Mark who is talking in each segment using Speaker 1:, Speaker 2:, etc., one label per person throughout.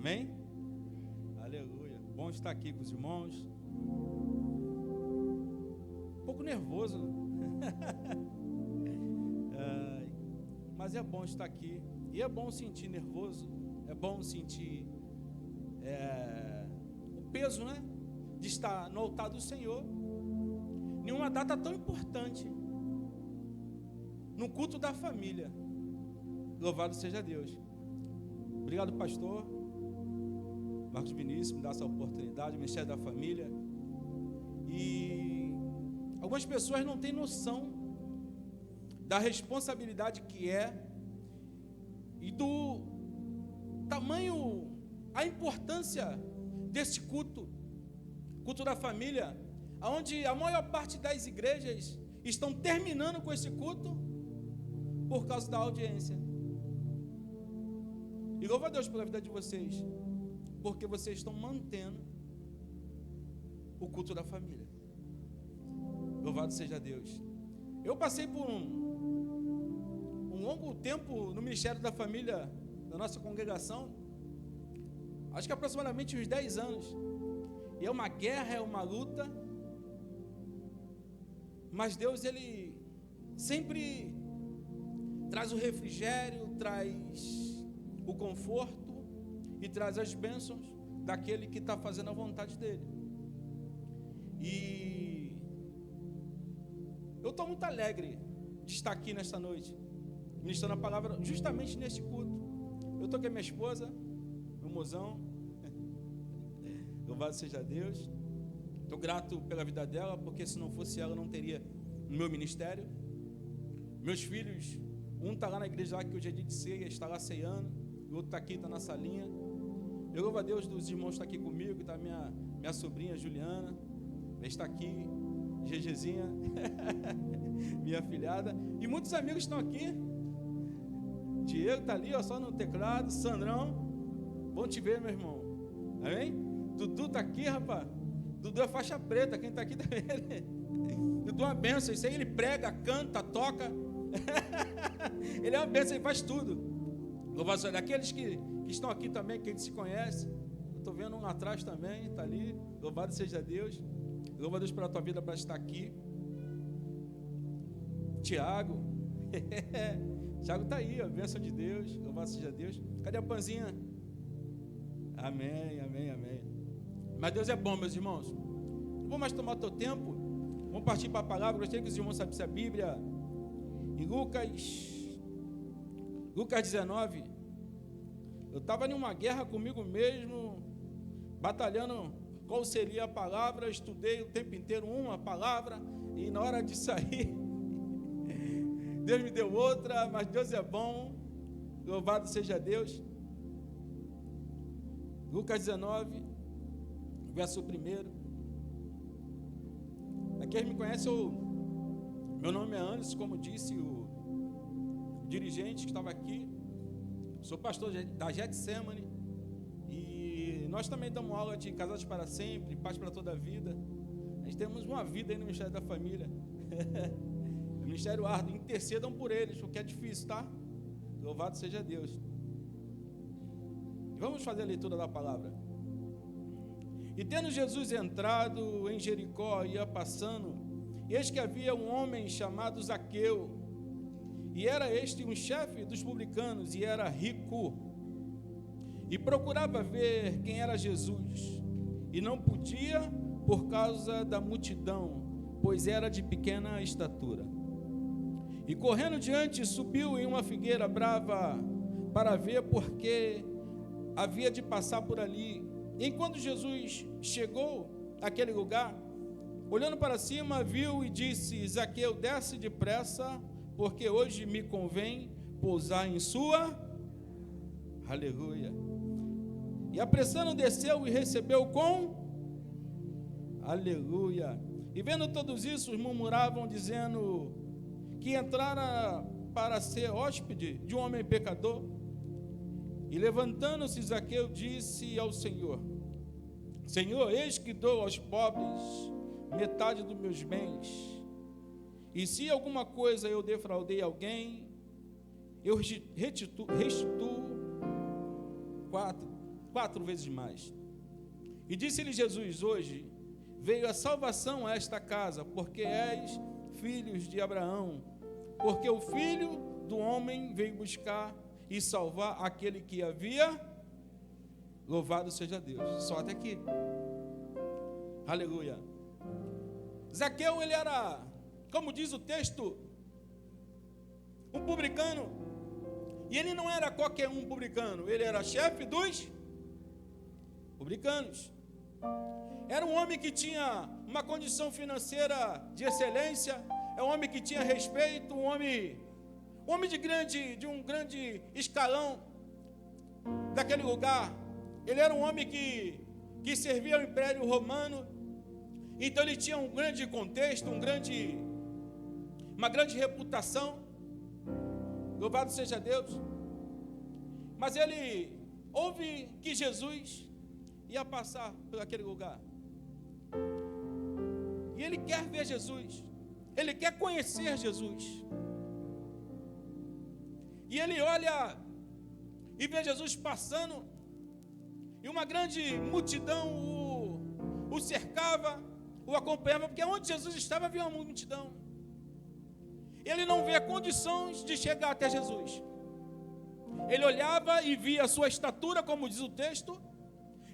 Speaker 1: Amém? Aleluia. Bom estar aqui com os irmãos. Um pouco nervoso. Mas é bom estar aqui. E é bom sentir nervoso. É bom sentir o peso, né? De estar no altar do Senhor. Nenhuma data tão importante. No culto da família. Louvado seja Deus. Obrigado, pastor Marcos Vinícius, me dá essa oportunidade, o Ministério da Família. E algumas pessoas não têm noção da responsabilidade que é e do tamanho, a importância desse culto da família, onde a maior parte das igrejas estão terminando com esse culto por causa da audiência. E louvo a Deus pela vida de vocês, porque vocês estão mantendo o culto da família. Louvado seja Deus. Eu passei por um longo tempo no Ministério da Família da nossa congregação, acho que aproximadamente uns 10 anos. E é uma guerra, é uma luta, mas Deus, Ele sempre traz o refrigério, traz o conforto e traz as bênçãos daquele que está fazendo a vontade dele. E eu estou muito alegre de estar aqui nesta noite, ministrando a palavra justamente neste culto. Eu estou com a minha esposa, meu mozão, louvado seja Deus. Estou grato pela vida dela, porque se não fosse ela, eu não teria o meu ministério. Meus filhos, um está lá na igreja lá que hoje é dia de ceia, está lá ceando, o outro está aqui, está na salinha. Eu louvo a Deus dos irmãos que estão aqui comigo, está minha sobrinha Juliana, está aqui, Gegezinha, minha filhada, e muitos amigos estão aqui. Diego está ali, ó, só no teclado. Sandrão, bom te ver, meu irmão. Amém? Dudu está aqui, rapaz. Dudu é faixa preta, quem está aqui também. Dudu é uma bênção, isso aí ele prega, canta, toca. Ele é uma bênção, ele faz tudo. Louvado seja daqueles que estão aqui também, que a gente se conhece. Eu estou vendo um lá atrás também, está ali. Louvado seja Deus. Louva a Deus pela tua vida para estar aqui. Tiago. Tiago está aí, a bênção de Deus. Louvado seja Deus. Cadê a Panzinha? Amém, amém, amém. Mas Deus é bom, meus irmãos. Não vou mais tomar teu tempo. Vamos partir para a palavra. Gostaria que os irmãos sabessem a Bíblia. Em Lucas 19. Eu estava em uma guerra comigo mesmo, batalhando qual seria a palavra. Estudei o tempo inteiro uma palavra, e na hora de sair, Deus me deu outra. Mas Deus é bom, louvado seja Deus. Lucas 19, verso 1. Aqui eles me conhecem, meu nome é Anderson, como disse o dirigente que estava aqui. Sou pastor da Getsemane, e nós também damos aula de Casados para Sempre, Paz para Toda a Vida. A gente temos uma vida aí no Ministério da Família. É um ministério árduo. Intercedam por eles, porque é difícil, tá? Louvado seja Deus. Vamos fazer a leitura da palavra. E tendo Jesus entrado em Jericó, ia passando, eis que havia um homem chamado Zaqueu, e era este um chefe dos publicanos, e era rico, e procurava ver quem era Jesus, e não podia por causa da multidão, pois era de pequena estatura. E correndo diante, subiu em uma figueira brava para ver, porque havia de passar por ali. E quando Jesus chegou àquele lugar, olhando para cima, viu e disse: Zaqueu, desce depressa, porque hoje me convém pousar em sua. Aleluia. E apressando desceu e recebeu com. Aleluia. E vendo todos isso, murmuravam, dizendo que entrara para ser hóspede de um homem pecador. E levantando-se, Zaqueu disse ao Senhor: Senhor, eis que dou aos pobres metade dos meus bens. E se alguma coisa eu defraudei alguém, eu restituo 4. 4 vezes mais. E disse-lhe Jesus: hoje veio a salvação a esta casa, porque és filhos de Abraão, porque o Filho do Homem veio buscar e salvar aquele que havia. Louvado seja Deus. Só até aqui. Aleluia. Zaqueu, ele era, como diz o texto, um publicano. E ele não era qualquer um publicano, ele era chefe dos publicanos. Era um homem que tinha uma condição financeira de excelência, é um homem que tinha respeito, um homem de um grande escalão daquele lugar. Ele era um homem que servia ao Império Romano, então ele tinha um grande contexto, uma grande reputação. Louvado seja Deus. Mas ele ouve que Jesus ia passar por aquele lugar. E ele quer ver Jesus. Ele quer conhecer Jesus. E ele olha e vê Jesus passando. E uma grande multidão o cercava, o acompanhava, porque onde Jesus estava havia uma multidão. Ele não via condições de chegar até Jesus. Ele olhava e via a sua estatura, como diz o texto,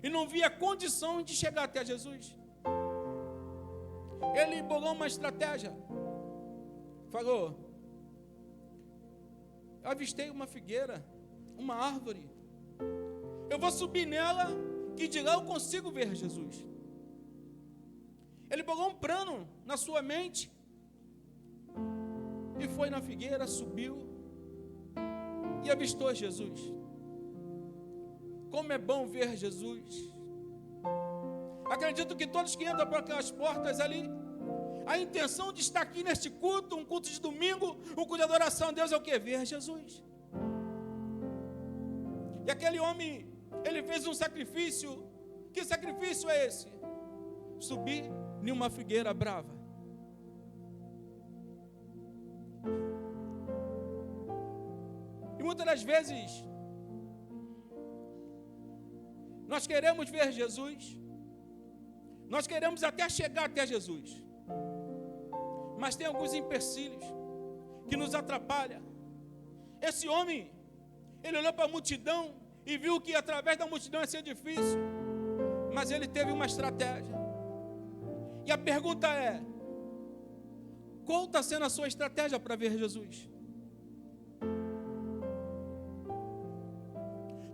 Speaker 1: e não via condição de chegar até Jesus. Ele bolou uma estratégia. Falou: eu avistei uma figueira, uma árvore. Eu vou subir nela, que de lá eu consigo ver Jesus. Ele bolou um plano na sua mente. E foi na figueira, subiu e avistou Jesus. Como é bom ver Jesus. Acredito que todos que entram por aquelas portas ali, a intenção de estar aqui neste culto, um culto de domingo, um culto de adoração a Deus, é o que? Ver Jesus. E aquele homem, ele fez um sacrifício. Que sacrifício é esse? Subir em uma figueira brava. E muitas das vezes nós queremos ver Jesus, nós queremos até chegar até Jesus, mas tem alguns empecilhos que nos atrapalham. Esse homem, ele olhou para a multidão e viu que através da multidão ia ser difícil, mas ele teve uma estratégia. E a pergunta é: qual está sendo a sua estratégia para ver Jesus?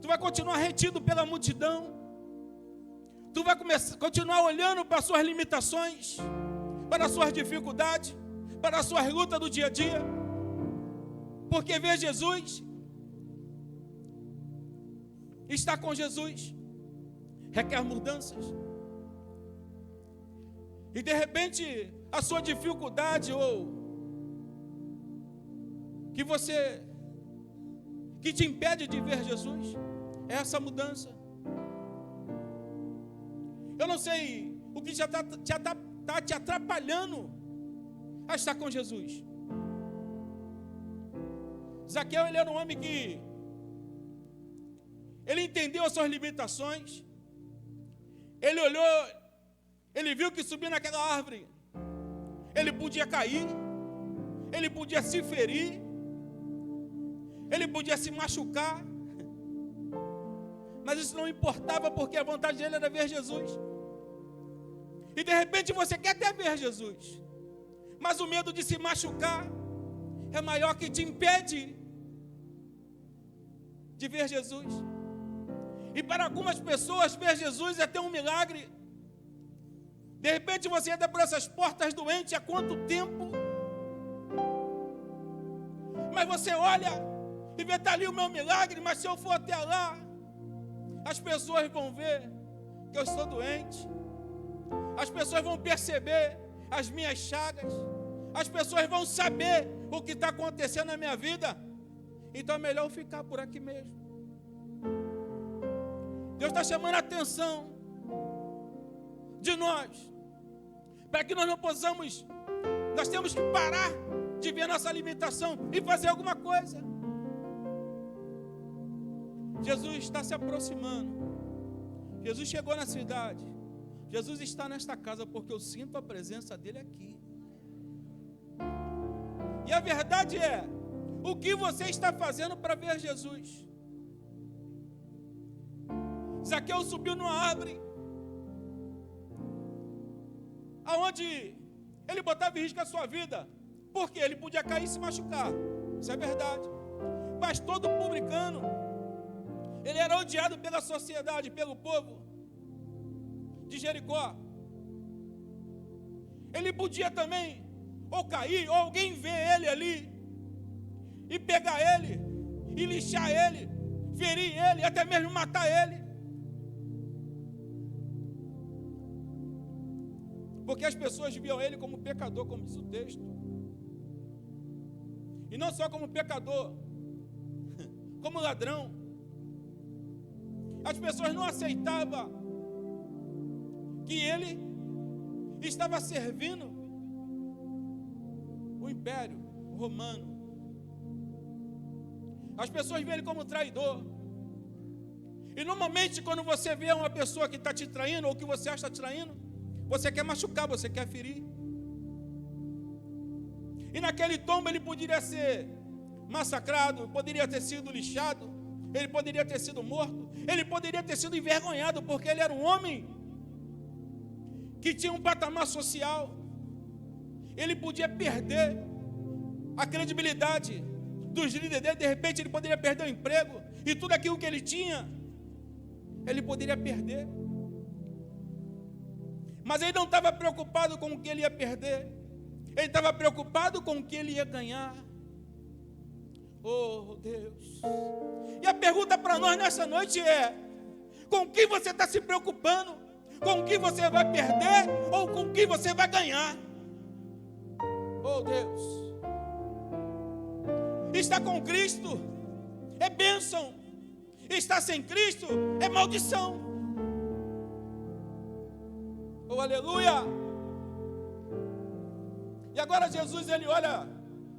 Speaker 1: Tu vai continuar retido pela multidão? Tu vai continuar olhando para as suas limitações, para as suas dificuldades, para as suas lutas do dia a dia? Porque ver Jesus, estar com Jesus, requer mudanças. E de repente, a sua dificuldade, ou que te impede de ver Jesus, é essa mudança. Eu não sei o que já está te atrapalhando a estar com Jesus. Zaqueu, ele era um homem que ele entendeu as suas limitações. Ele olhou, ele viu que subir naquela árvore, ele podia cair, ele podia se ferir, ele podia se machucar, mas isso não importava, porque a vontade dele era ver Jesus. E de repente você quer até ver Jesus, mas o medo de se machucar é maior, que te impede de ver Jesus. E para algumas pessoas, ver Jesus é ter um milagre. De repente você entra por essas portas doente há quanto tempo? Mas você olha e vê, está ali o meu milagre, mas se eu for até lá, as pessoas vão ver que eu estou doente. As pessoas vão perceber as minhas chagas. As pessoas vão saber o que está acontecendo na minha vida. Então é melhor eu ficar por aqui mesmo. Deus está chamando a atenção de nós, para que nós não possamos, nós temos que parar de ver nossa limitação e fazer alguma coisa. Jesus está se aproximando. Jesus chegou na cidade. Jesus está nesta casa porque eu sinto a presença dele aqui. E a verdade é, o que você está fazendo para ver Jesus? Zaqueu subiu numa árvore, aonde ele botava em risco a sua vida, porque ele podia cair e se machucar. Isso é verdade. Mas todo publicano, ele era odiado pela sociedade, pelo povo de Jericó. Ele podia também ou cair, ou alguém ver ele ali e pegar ele e lixar ele, ferir ele, até mesmo matar ele. Porque as pessoas viam ele como pecador, como diz o texto. E não só como pecador, como ladrão. As pessoas não aceitavam que ele estava servindo o Império Romano. As pessoas veem ele como traidor. E normalmente quando você vê uma pessoa que está te traindo, ou que você acha traindo, você quer machucar, você quer ferir. E naquele tombo ele poderia ser massacrado, poderia ter sido lixado, ele poderia ter sido morto, ele poderia ter sido envergonhado, porque ele era um homem que tinha um patamar social. Ele podia perder a credibilidade dos líderes dele, de repente ele poderia perder o emprego, e tudo aquilo que ele tinha, ele poderia perder. Mas ele não estava preocupado com o que ele ia perder, ele estava preocupado com o que ele ia ganhar. Oh Deus! E a pergunta para nós nessa noite é: com o que você está se preocupando? Com o que você vai perder ou com o que você vai ganhar? Oh Deus! Está com Cristo é bênção, está sem Cristo é maldição. Oh aleluia! E agora Jesus ele olha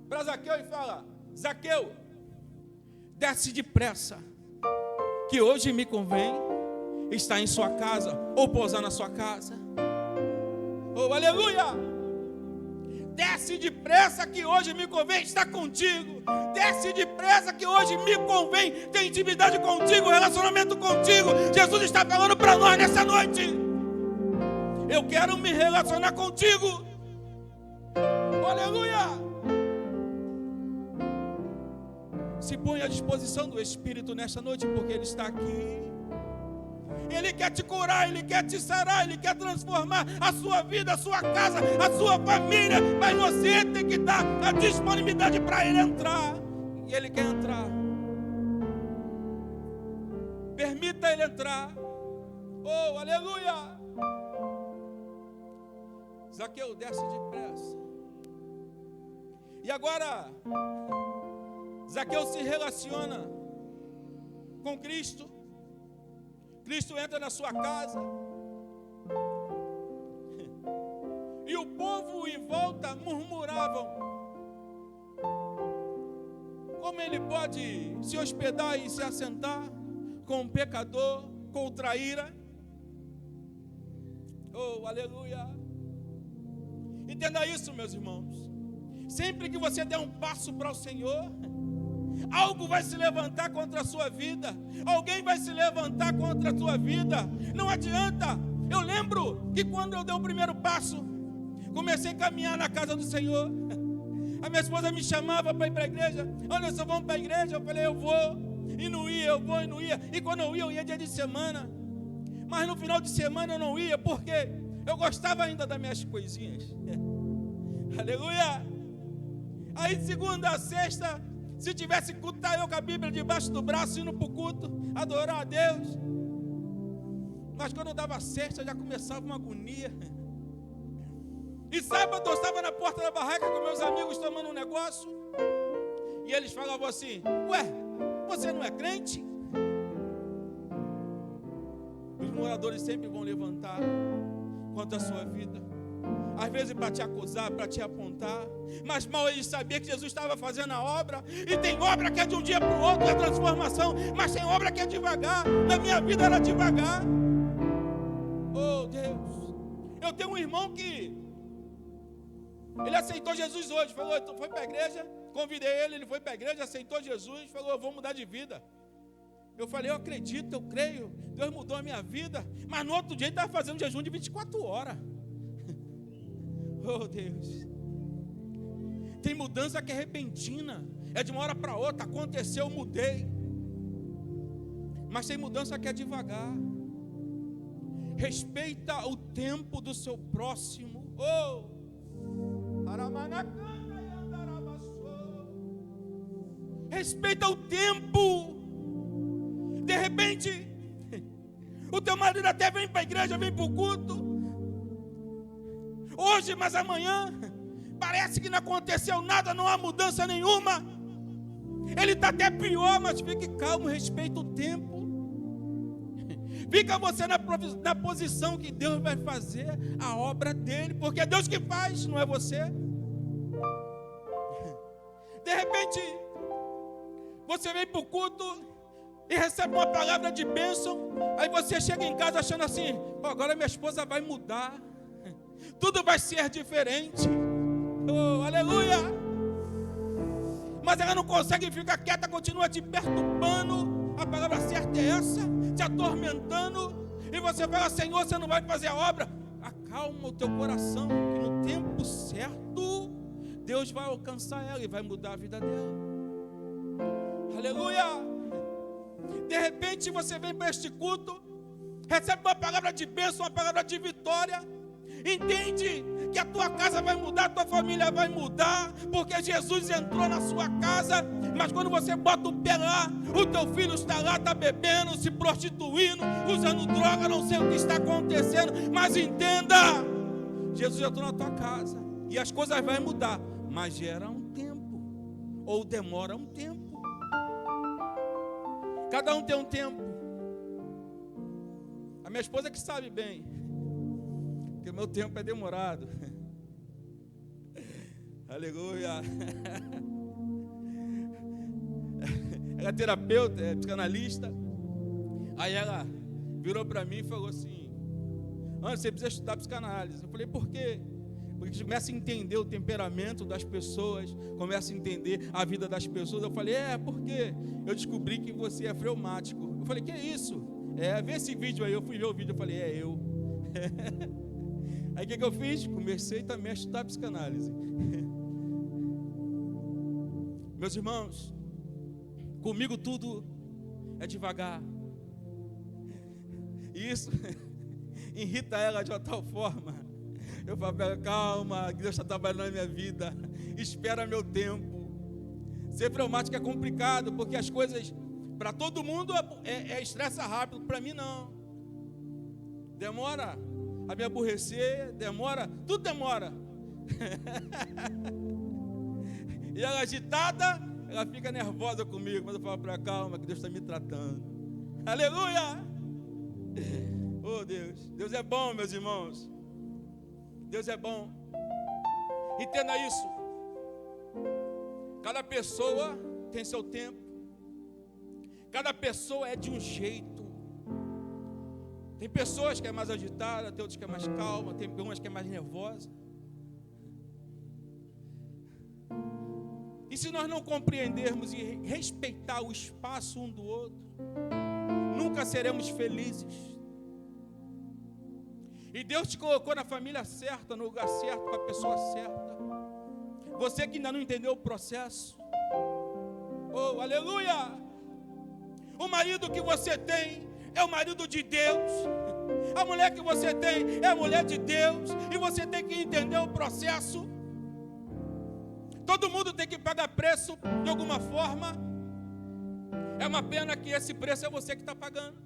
Speaker 1: para Zaqueu e fala: Zaqueu, desce depressa, que hoje me convém estar em sua casa ou pousar na sua casa. Oh aleluia! Desce depressa, que hoje me convém estar contigo. Desce depressa, que hoje me convém ter intimidade contigo, relacionamento contigo. Jesus está falando para nós nessa noite: eu quero me relacionar contigo. Aleluia! Se põe à disposição do Espírito nesta noite, porque Ele está aqui. Ele quer te curar, Ele quer te sarar, Ele quer transformar a sua vida, a sua casa, a sua família. Mas você tem que dar a disponibilidade para Ele entrar. E Ele quer entrar. Permita Ele entrar. Oh, aleluia! Zaqueu, desce depressa. E agora, Zaqueu se relaciona com Cristo. Cristo entra na sua casa. E o povo em volta murmuravam: como ele pode se hospedar e se assentar com um pecador, com o traíra? Oh, aleluia! Entenda isso, meus irmãos. Sempre que você der um passo para o Senhor, algo vai se levantar contra a sua vida. Alguém vai se levantar contra a sua vida. Não adianta. Eu lembro que quando eu dei o primeiro passo, comecei a caminhar na casa do Senhor. A minha esposa me chamava para ir para a igreja. Olha, só vamos para a igreja. Eu falei, eu vou. E não ia, eu vou e não ia. E quando eu ia dia de semana. Mas no final de semana eu não ia, porque eu gostava ainda das minhas coisinhas. Aleluia! Aí de segunda a sexta, se tivesse culto, eu com a Bíblia debaixo do braço, indo para o culto, adorar a Deus. Mas quando eu dava sexta, já começava uma agonia. E sábado eu estava na porta da barraca com meus amigos tomando um negócio. E eles falavam assim: ué, você não é crente? Os moradores sempre vão levantar contra a sua vida. Às vezes para te acusar, para te apontar. Mas mal eles sabiam que Jesus estava fazendo a obra. E tem obra que é de um dia para o outro, é transformação. Mas tem obra que é devagar. Na minha vida era devagar. Deus. Eu tenho um irmão que ele aceitou Jesus hoje. Falou, foi para a igreja, convidei ele foi para a igreja, aceitou Jesus, falou, eu vou mudar de vida. Eu falei, eu acredito, eu creio, Deus mudou a minha vida. Mas no outro dia ele estava fazendo jejum de 24 horas. Oh Deus. Tem mudança que é repentina, é de uma hora para outra, aconteceu, eu mudei. Mas tem mudança que é devagar. Respeita o tempo do seu próximo. Oh! Respeita o tempo. De repente, o teu marido até vem para a igreja, vem para o culto. Hoje, mas amanhã, parece que não aconteceu nada, não há mudança nenhuma. Ele está até pior, mas fique calmo, respeita o tempo. Fica você na posição que Deus vai fazer a obra dele, porque é Deus que faz, não é você. De repente, você vem para o culto e recebe uma palavra de bênção, aí você chega em casa achando assim, agora minha esposa vai mudar, tudo vai ser diferente. Oh, aleluia! Mas ela não consegue ficar quieta, continua te perturbando. A palavra certa é essa, te atormentando, e você fala, Senhor, você não vai fazer a obra. Acalma o teu coração, que no tempo certo Deus vai alcançar ela e vai mudar a vida dela. Aleluia! De repente você vem para este culto, recebe uma palavra de bênção, uma palavra de vitória, entende que a tua casa vai mudar, a tua família vai mudar, porque Jesus entrou na sua casa. Mas quando você bota o pé lá, o teu filho está lá, está bebendo, se prostituindo, usando droga, não sei o que está acontecendo, mas entenda, Jesus entrou na tua casa, e as coisas vão mudar, mas gera um tempo, ou demora um tempo. Cada um tem um tempo. A minha esposa que sabe bem, que o meu tempo é demorado. Aleluia. Ela é terapeuta, é psicanalista. Aí ela virou para mim e falou assim, você precisa estudar psicanálise. Eu falei, por quê? Porque a gente começa a entender o temperamento das pessoas, começa a entender a vida das pessoas. Eu falei, porque eu descobri que você é fleumático. Eu falei, que é isso? Vê esse vídeo aí. Eu fui ver o vídeo, eu falei, eu. Aí o que eu fiz? Comecei também a estudar psicanálise. Meus irmãos, comigo tudo é devagar. E isso irrita ela de uma tal forma. Eu falo, calma, Deus está trabalhando na minha vida, espera meu tempo. Ser fleumático é complicado, porque as coisas, para todo mundo estressa rápido, para mim não. Demora a me aborrecer, demora, tudo demora. E ela agitada, ela fica nervosa comigo, mas eu falo para ela, calma, que Deus está me tratando. Aleluia! Oh Deus, Deus é bom, meus irmãos. Deus é bom. Entenda isso. Cada pessoa tem seu tempo. Cada pessoa é de um jeito. Tem pessoas que é mais agitada, tem outras que é mais calma, tem umas que é mais nervosa. E se nós não compreendermos e respeitar o espaço um do outro, nunca seremos felizes. E Deus te colocou na família certa, no lugar certo, com a pessoa certa. Você que ainda não entendeu o processo, oh, aleluia! O marido que você tem é o marido de Deus. A mulher que você tem é a mulher de Deus. E você tem que entender o processo. Todo mundo tem que pagar preço de alguma forma. É uma pena que esse preço é você que está pagando.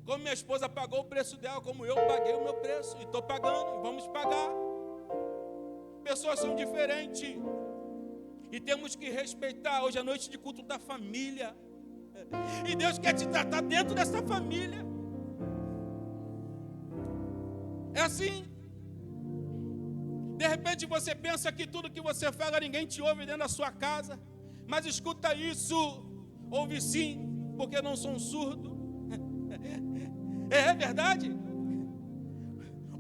Speaker 1: Como minha esposa pagou o preço dela, como eu paguei o meu preço, e estou pagando, vamos pagar. Pessoas são diferentes, e temos que respeitar. Hoje é noite de culto da família, e Deus quer te tratar dentro dessa família. É assim. De repente você pensa que tudo que você fala, ninguém te ouve dentro da sua casa, mas escuta isso, ouve sim, porque não sou um surdo. É verdade.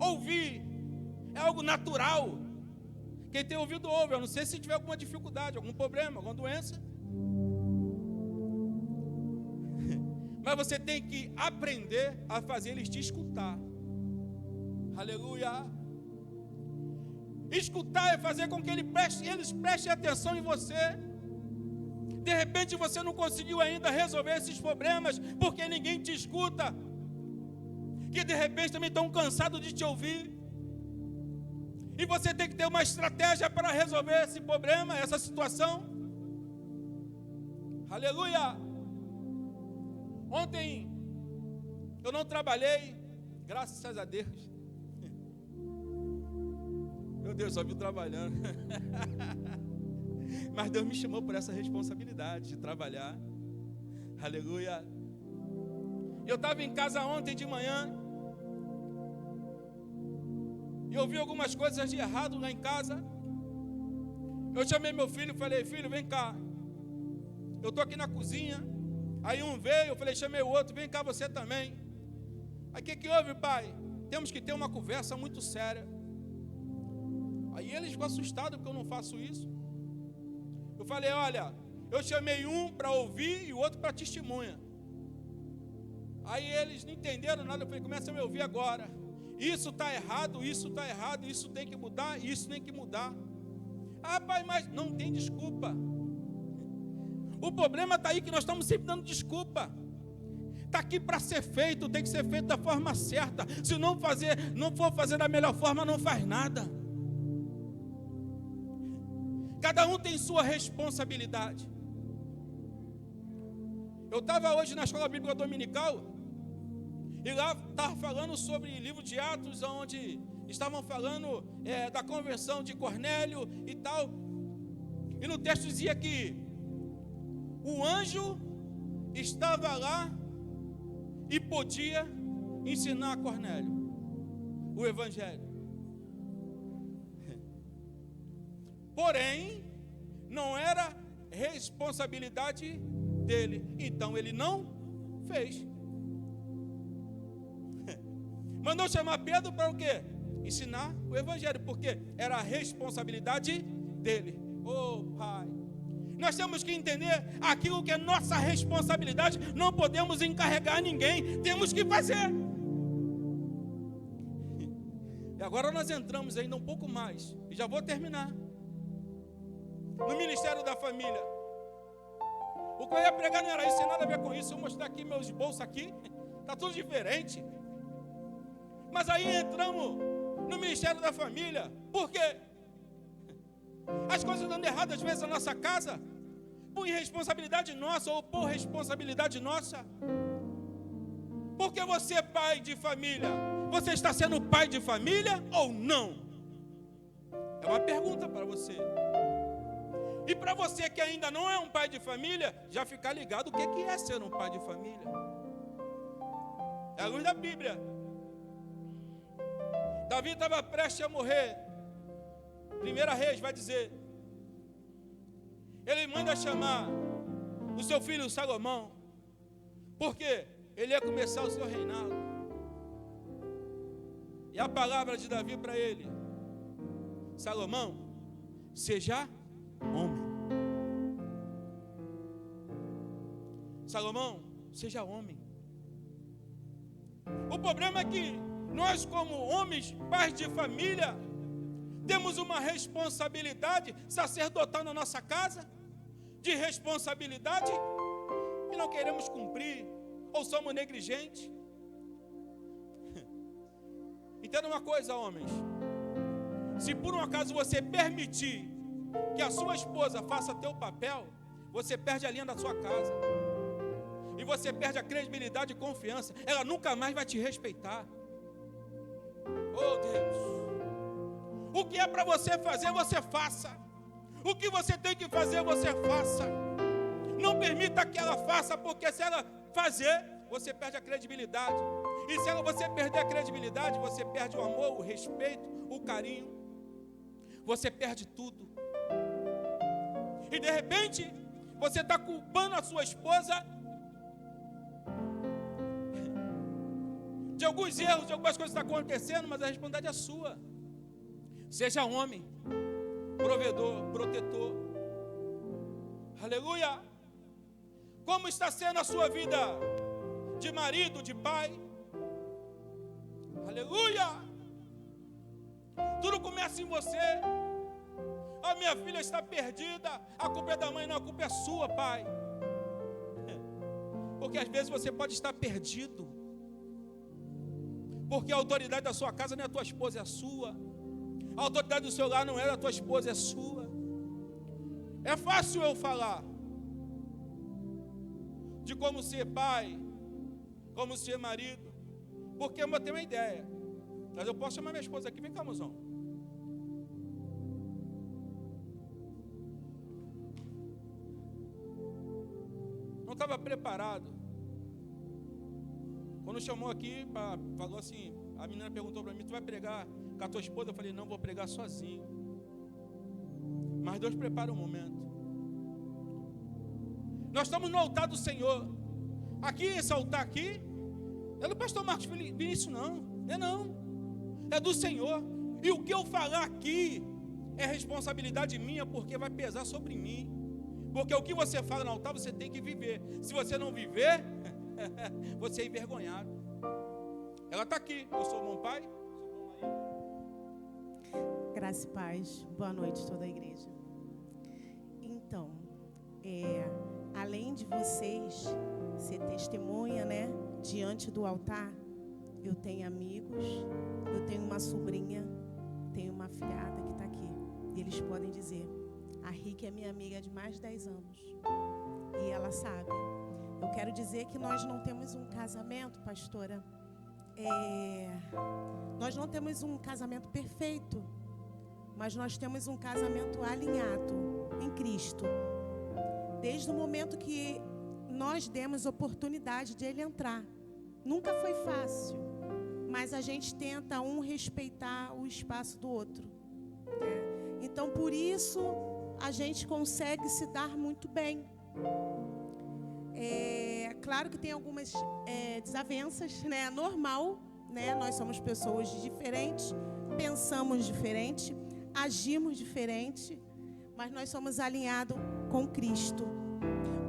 Speaker 1: Ouvir é algo natural. Quem tem ouvido ouve. Eu não sei se tiver alguma dificuldade, algum problema, alguma doença. Mas você tem que aprender a fazer eles te escutar. Aleluia. Escutar é fazer com que eles prestem atenção em você. De repente você não conseguiu ainda resolver esses problemas, porque ninguém te escuta. Que de repente também estão cansados de te ouvir. E você tem que ter uma estratégia para resolver esse problema, essa situação. Aleluia. Ontem eu não trabalhei, graças a Deus. Meu Deus, só vi trabalhando. Mas Deus me chamou por essa responsabilidade de trabalhar. Aleluia. Eu estava em casa ontem de manhã e ouvi algumas coisas de errado lá em casa. Eu chamei meu filho e falei: filho, vem cá. Eu estou aqui na cozinha. Aí um veio, eu falei, chamei o outro, vem cá você também. Aí o que houve, pai? Temos que ter uma conversa muito séria. Aí eles ficam assustados porque eu não faço isso. Eu falei, olha, eu chamei um para ouvir e o outro para testemunha. Aí eles não entenderam nada, eu falei, começa a me ouvir agora. Isso está errado, isso está errado, isso tem que mudar, isso tem que mudar. Ah, pai, mas não tem desculpa. O problema está aí que nós estamos sempre dando desculpa. Está aqui para ser feito, tem que ser feito da forma certa. Se não for fazer da melhor forma, não faz nada. Cada um tem sua responsabilidade. Eu estava hoje na escola bíblica dominical e lá estava falando sobre livro de Atos, onde estavam falando da conversão de Cornélio e tal. E no texto dizia que o anjo estava lá e podia ensinar a Cornélio o evangelho. Porém, não era responsabilidade dele. Então ele não fez. Mandou chamar Pedro para o quê? Ensinar o evangelho, porque era a responsabilidade dele. Oh, Pai. Nós temos que entender aquilo que é nossa responsabilidade. Não podemos encarregar ninguém. Temos que fazer. E agora nós entramos ainda um pouco mais. E já vou terminar. No Ministério da Família. O que eu ia pregar não era isso, tem nada a ver com isso. Eu vou mostrar aqui meus bolsos aqui. Está tudo diferente. Mas aí entramos no Ministério da Família. Por quê? As coisas dando errado às vezes na nossa casa, por irresponsabilidade nossa ou por responsabilidade nossa. Porque você é pai de família, você está sendo pai de família ou não? É uma pergunta para você. E para você que ainda não é um pai de família, já ficar ligado o que é ser um pai de família. É a luz da Bíblia. Davi estava prestes a morrer. 1 Reis vai dizer, ele manda chamar o seu filho Salomão, porque ele ia começar o seu reinado. E a palavra de Davi para ele: Salomão, seja homem. Salomão, seja homem. O problema é que nós, como homens, pais de família, temos uma responsabilidade sacerdotal na nossa casa, de responsabilidade, e não queremos cumprir, ou somos negligentes. Entenda uma coisa, homens. Se por um acaso você permitir que a sua esposa faça teu papel, você perde a linha da sua casa. E você perde a credibilidade e confiança. Ela nunca mais vai te respeitar. Oh, Deus. O que é para você fazer, você faça. O que você tem que fazer, você faça. Não permita que ela faça, porque se ela fazer, você perde a credibilidade. E se você perder a credibilidade, você perde o amor, o respeito, o carinho. Você perde tudo. E de repente, você está de alguns erros, de algumas coisas que estão acontecendo, mas a responsabilidade é sua. Seja homem, provedor, protetor. Aleluia! Como está sendo a sua vida de marido, de pai? Aleluia! Tudo começa em você. A minha filha está perdida. A culpa é da mãe, não, a culpa é sua, pai. Porque às vezes você pode estar perdido. Porque a autoridade da sua casa não é a tua esposa, é a sua. A autoridade do seu lar não é da tua esposa, é sua. É fácil eu falar de como ser pai, como ser marido, porque eu tenho uma ideia. Mas eu posso chamar minha esposa aqui, vem cá, mozão. Não estava preparado. Quando chamou aqui, falou assim, a menina perguntou para mim, tu vai pregar com a tua esposa? Eu falei, não, vou pregar sozinho. Mas Deus prepara um momento. Nós estamos no altar do Senhor. Aqui, esse altar aqui, é do pastor Marcos Vinícius, não. É do Senhor. E o que eu falar aqui é responsabilidade minha, porque vai pesar sobre mim. Porque o que você fala no altar, você tem que viver. Se você não viver, você é envergonhado. Ela está aqui. Eu sou bom pai, sou bom marido.
Speaker 2: Graça e paz. Boa noite, toda a igreja. Então, além de vocês ser testemunha, né, diante do altar, eu tenho amigos, eu tenho uma sobrinha, tenho uma filhada que está aqui. E eles podem dizer, a Rick é minha amiga de mais de 10 anos. E ela sabe. Eu quero dizer que nós não temos um casamento, pastora. Nós não temos um casamento perfeito, mas nós temos um casamento alinhado em Cristo. Desde o momento que nós demos oportunidade de ele entrar. Nunca foi fácil, mas a gente tenta respeitar o espaço do outro. Então, por isso, a gente consegue se dar muito bem. Claro que tem algumas desavenças, né? Normal, né? Nós somos pessoas diferentes, pensamos diferente, agimos diferente, mas nós somos alinhados com Cristo.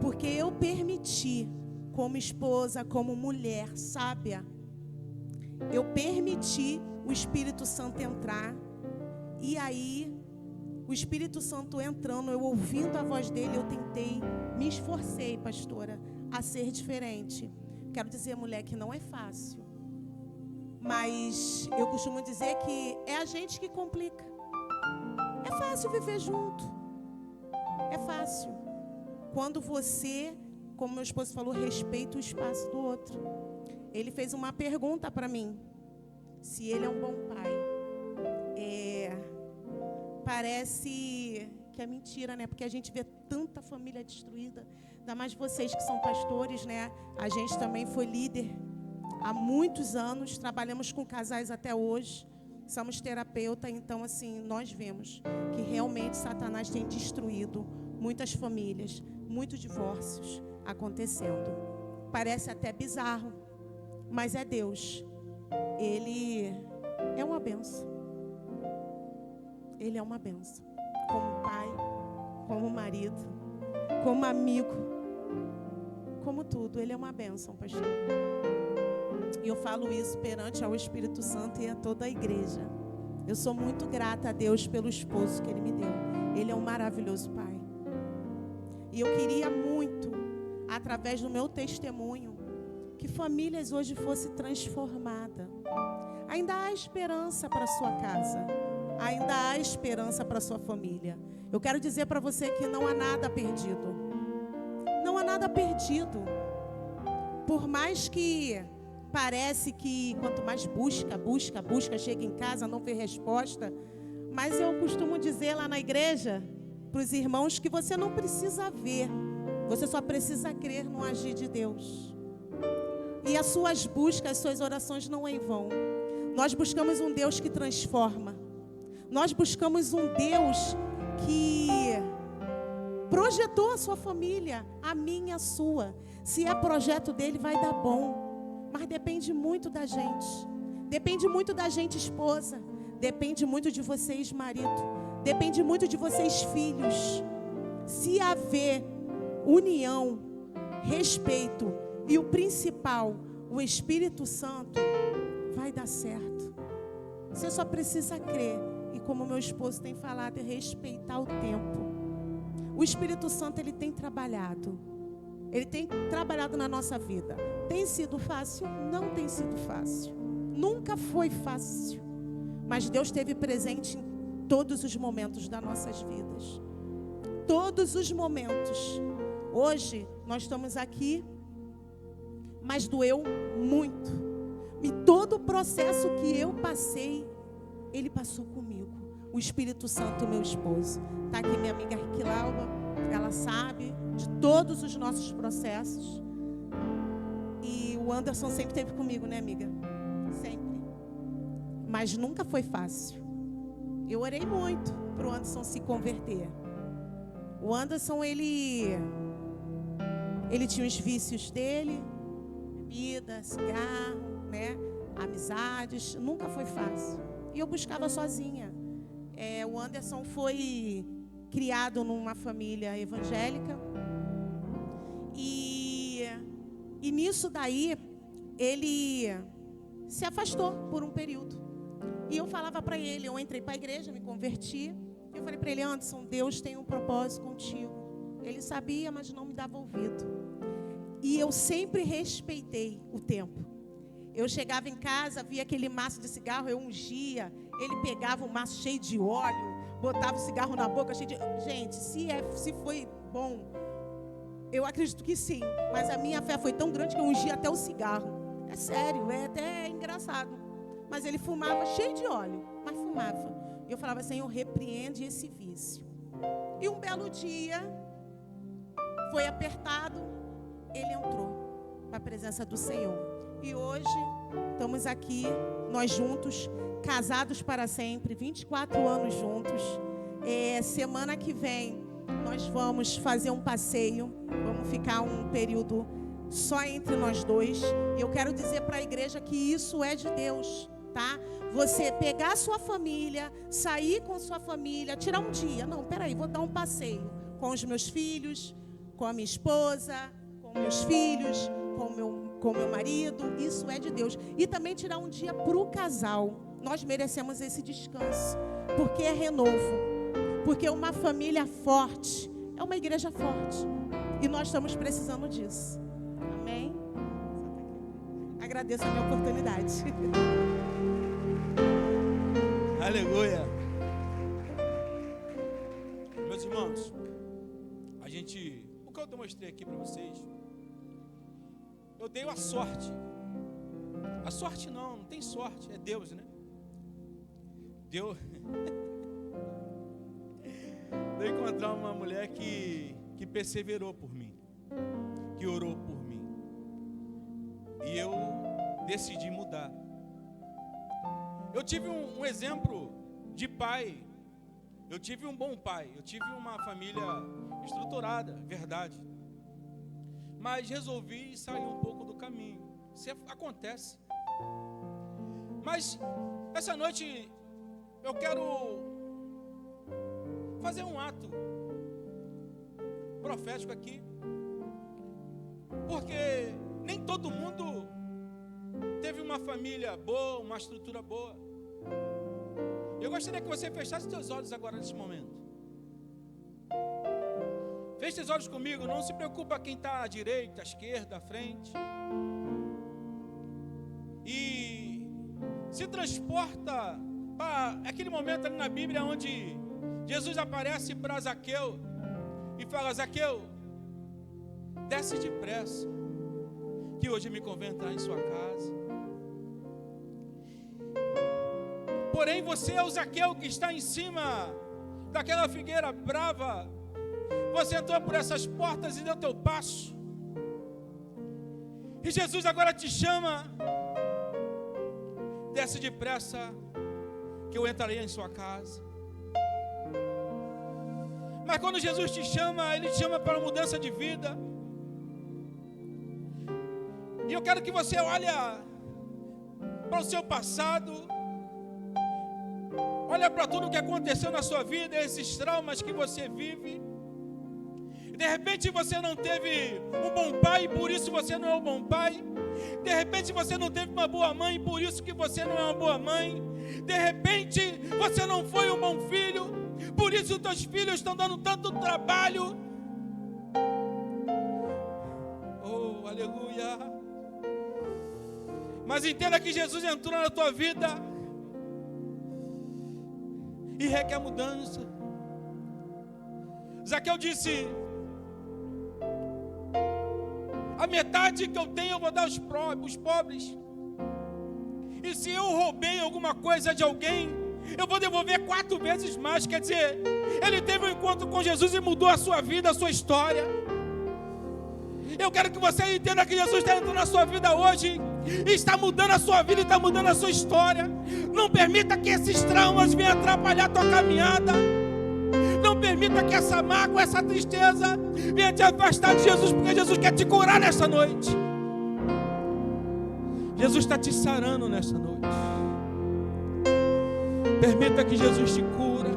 Speaker 2: Porque eu permiti, como esposa, como mulher sábia, eu permiti o Espírito Santo entrar. E aí, o Espírito Santo entrando, eu ouvindo a voz dele, eu me esforcei, pastora, a ser diferente. Quero dizer, mulher, que não é fácil. Mas eu costumo dizer que é a gente que complica. É fácil viver junto. É fácil. Quando você, como meu esposo falou, respeita o espaço do outro. Ele fez uma pergunta para mim. Se ele é um bom pai. Parece que é mentira, né? Porque a gente vê tanta família destruída. Ainda mais vocês que são pastores, né? A gente também foi líder há muitos anos. Trabalhamos com casais até hoje. Somos terapeuta. Então, assim, nós vemos que realmente Satanás tem destruído muitas famílias. Muitos divórcios acontecendo. Parece até bizarro. Mas é Deus. Ele é uma bênção. Ele é uma bênção. Como pai, como marido, como amigo, como tudo. Ele é uma bênção, pastor. E eu falo isso perante ao Espírito Santo e a toda a igreja. Eu sou muito grata a Deus pelo esposo que Ele me deu. Ele é um maravilhoso pai. E eu queria muito, através do meu testemunho, que famílias hoje fossem transformadas. Ainda há esperança para a sua casa. Ainda há esperança para a sua família. Eu quero dizer para você que não há nada perdido. Não há nada perdido. Por mais que parece que quanto mais busca, chega em casa, não vê resposta. Mas eu costumo dizer lá na igreja, para os irmãos, que você não precisa ver. Você só precisa crer no agir de Deus. E as suas buscas, as suas orações não em vão. Nós buscamos um Deus que transforma. Nós buscamos um Deus que projetou a sua família, a minha, a sua. Se é projeto dele, vai dar bom. Mas depende muito da gente. Depende muito da gente, esposa. Depende muito de vocês, marido. Depende muito de vocês, filhos. Se haver união, respeito e o principal, o Espírito Santo, vai dar certo. Você só precisa crer. E como meu esposo tem falado, é respeitar o tempo. O Espírito Santo, ele tem trabalhado. Ele tem trabalhado na nossa vida. Tem sido fácil? Não tem sido fácil. Nunca foi fácil. Mas Deus esteve presente em todos os momentos das nossas vidas. Todos os momentos. Hoje, nós estamos aqui, mas doeu muito. E todo o processo que eu passei, Ele passou comigo. O Espírito Santo, meu esposo. Está aqui minha amiga Riquilauba, ela sabe de todos os nossos processos. E o Anderson sempre esteve comigo, né, amiga? Sempre. Mas nunca foi fácil. Eu orei muito para o Anderson se converter. O Anderson, ele tinha os vícios dele, bebida, cigarro, né? Amizades, nunca foi fácil. E eu buscava sozinha. O Anderson foi criado numa família evangélica. E nisso daí, ele se afastou por um período. E eu falava para ele, eu entrei para a igreja, me converti. Eu falei para ele, Anderson, Deus tem um propósito contigo. Ele sabia, mas não me dava ouvido. E eu sempre respeitei o tempo. Eu chegava em casa, via aquele maço de cigarro, eu ungia. Ele pegava um maço cheio de óleo, botava o cigarro na boca, cheio de... Gente, se foi bom, eu acredito que sim. Mas a minha fé foi tão grande que eu ungia até o cigarro. É sério, é até engraçado. Mas ele fumava cheio de óleo, mas fumava. E eu falava, Senhor, repreende esse vício. E um belo dia, foi apertado, ele entrou para a presença do Senhor. E hoje, estamos aqui, nós juntos, casados para sempre, 24 anos juntos. Semana que vem, nós vamos fazer um passeio, vamos ficar um período só entre nós dois. E eu quero dizer para a igreja que isso é de Deus, tá? Você pegar a sua família, sair com a sua família, tirar um dia. Não, peraí, vou dar um passeio com os meus filhos, com a minha esposa, com meus filhos, com meu marido. Isso é de Deus. E também tirar um dia para o casal. Nós merecemos esse descanso, porque é renovo. Porque uma família forte é uma igreja forte. E nós estamos precisando disso. Amém? Agradeço a minha oportunidade.
Speaker 1: Aleluia. Meus irmãos, o que eu demonstrei aqui para vocês, eu dei a sorte. A sorte não tem sorte, é Deus, né? Deus. De encontrar uma mulher que perseverou por mim, que orou por mim. E eu decidi mudar. Eu tive um exemplo de pai. Eu tive um bom pai. Eu tive uma família estruturada, verdade. Mas resolvi sair um pouco do caminho. Isso acontece. Mas essa noite eu quero fazer um ato profético aqui. Porque nem todo mundo teve uma família boa, uma estrutura boa. Eu gostaria que você fechasse seus olhos agora nesse momento. Feche seus olhos comigo, não se preocupa quem está à direita, à esquerda, à frente. E se transporta para aquele momento ali na Bíblia onde Jesus aparece para Zaqueu e fala, Zaqueu, desce depressa, que hoje me convém entrar em sua casa. Porém, você é o Zaqueu que está em cima daquela figueira brava. Você entrou por essas portas e deu teu passo. E Jesus agora te chama. Desce depressa, que eu entrarei em sua casa. Mas quando Jesus te chama, Ele te chama para mudança de vida. E eu quero que você olhe para o seu passado, olha para tudo o que aconteceu na sua vida, esses traumas que você vive. De repente você não teve um bom pai, por isso você não é um bom pai. De repente você não teve uma boa mãe, por isso que você não é uma boa mãe. De repente você não foi um bom filho, por isso os teus filhos estão dando tanto trabalho. Oh, aleluia. Mas entenda que Jesus entrou na tua vida e requer mudança. Zaqueu disse: a metade que eu tenho eu vou dar aos pobres. E se eu roubei alguma coisa de alguém, eu vou devolver 4 vezes mais. Quer dizer, ele teve um encontro com Jesus e mudou a sua vida, a sua história. Eu quero que você entenda que Jesus está entrando na sua vida hoje e está mudando a sua vida e está mudando a sua história. Não permita que esses traumas venham atrapalhar a tua caminhada. Não permita que essa mágoa, essa tristeza venha te afastar de Jesus, porque Jesus quer te curar nesta noite. Jesus está te sarando nesta noite. Permita que Jesus te cura.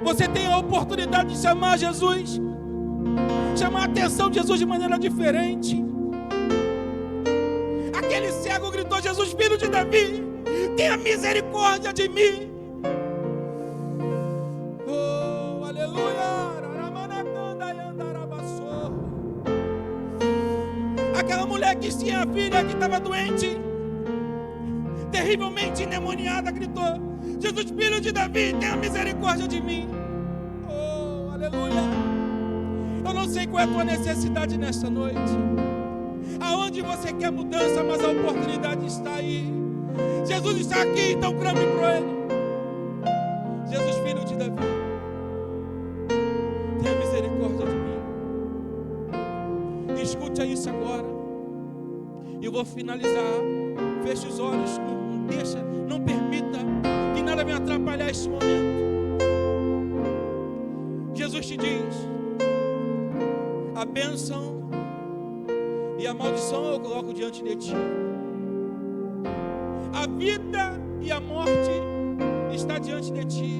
Speaker 1: Você tem a oportunidade de chamar Jesus, chamar a atenção de Jesus de maneira diferente. Aquele cego gritou: Jesus, filho de Davi, tenha misericórdia de mim. Oh, aleluia. Aquela mulher que tinha a filha que estava doente, terrivelmente endemoniada, gritou: Jesus, filho de Davi, tenha misericórdia de mim. Oh, aleluia. Eu não sei qual é a tua necessidade nesta noite, aonde você quer mudança, mas a oportunidade está aí. Jesus está aqui, então clame para Ele. Jesus, filho de Davi, tenha misericórdia de mim. Escute isso agora. Eu vou finalizar. Feche os olhos, não permita que nada venha atrapalhar este momento. Jesus te diz: a bênção e a maldição eu coloco diante de ti. A vida e a morte está diante de ti.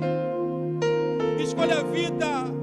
Speaker 1: Escolha a vida